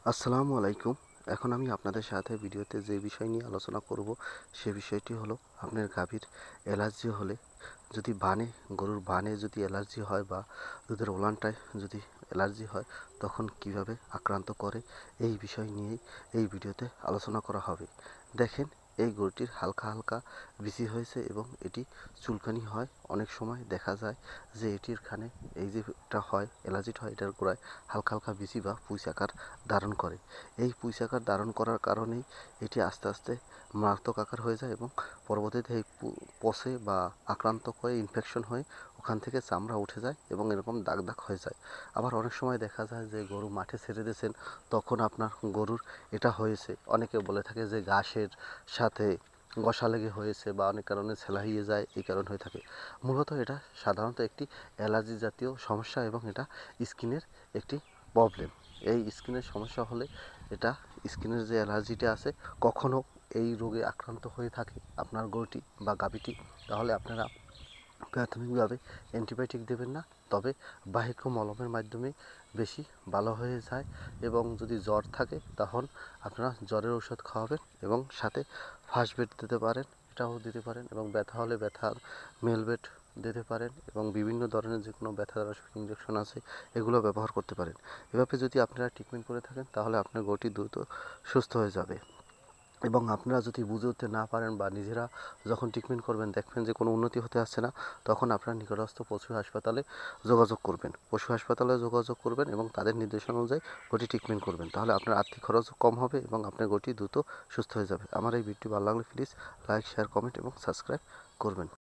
আসসালামু আলাইকুম। এখন আমি আপনাদের সাথে ভিডিওতে যে বিষয় নিয়ে আলোচনা করব সে বিষয়টি হলো আপনার গাভীর অ্যালার্জি হলে যদি গরুর বানে যদি অ্যালার্জি হয় বা দুধের ওলানটায় যদি অ্যালার্জি হয় তখন কিভাবে আক্রান্ত করে এই বিষয় নিয়েই এই ভিডিওতে আলোচনা করা হবে। দেখেন, এই গরুটির হালকা হালকা বিচি হয়েছে এবং এটি চুলকানি হয়। অনেক সময় দেখা যায় যে এটির খানে এই যেটা হয় অ্যালার্জিটা হয় এটার গোড়ায় হালকা হালকা বিচি বা পুঁজ আকার ধারণ করে। এই পুঁজ আকার ধারণ করার কারণেই এটি আস্তে আস্তে মারাত্মক আকার হয়ে যায় এবং পরবর্তীতে এই পচে বা আক্রান্ত হয়ে ইনফেকশন হয়ে ওখান থেকে চামড়া উঠে যায় এবং এরকম দাগ দাগ হয়ে যায়। আবার অনেক সময় দেখা যায় যে গরু মাঠে ছেড়ে দিয়েছেন, তখন আপনার গরুর এটা হয়েছে। অনেকে বলে থাকে যে ঘাসের সাথে ঘষা লেগে হয়েছে বা অনেক কারণে ছেলাইয়ে যায়, এই কারণ হয়ে থাকে। মূলত এটা সাধারণত একটি অ্যালার্জি জাতীয় সমস্যা এবং এটা স্কিনের একটি প্রবলেম। এই স্কিনের সমস্যা হলে এটা স্কিনের যে অ্যালার্জিটা আছে, কখনো এই রোগে আক্রান্ত হয়ে থাকে আপনার গরুটি বা গাভীটি, তাহলে আপনারা প্রাথমিকভাবে অ্যান্টিবায়োটিক দেবেন না, তবে বাহিক্য মলমের মাধ্যমে বেশি ভালো হয়ে যায়। এবং যদি জ্বর থাকে তখন আপনারা জ্বরের ঔষধ খাওয়াবেন এবং সাথে ফার্স্ট বেড দিতে পারেন, এটাও দিতে পারেন। এবং ব্যথা হলে ব্যথার মেলবেট দিতে পারেন এবং বিভিন্ন ধরনের যে কোনো ব্যথানাশক ইঞ্জেকশন আছে এগুলো ব্যবহার করতে পারেন। এভাবে যদি আপনারা ট্রিটমেন্ট করে থাকেন তাহলে আপনার গরুটি দ্রুত সুস্থ হয়ে যাবে। এবং আপনারা যদি বুঝে উঠতে না পারেন বা নিজেরা যখন ট্রিটমেন্ট করবেন দেখবেন যে কোনো উন্নতি হতে আসছে না, তখন আপনার নিকটস্থ পশু হাসপাতালে যোগাযোগ করবেন। পশু হাসপাতালে যোগাযোগ করবেন এবং তাদের নির্দেশনা অনুযায়ী গরুটি ট্রিটমেন্ট করবেন। তাহলে আপনার আর্থিক খরচ কম হবে এবং আপনার গরুটি দ্রুত সুস্থ হয়ে যাবে। আমার এই ভিডিওটি ভালো লাগলে প্লিজ লাইক, শেয়ার, কমেন্ট এবং সাবস্ক্রাইব করবেন।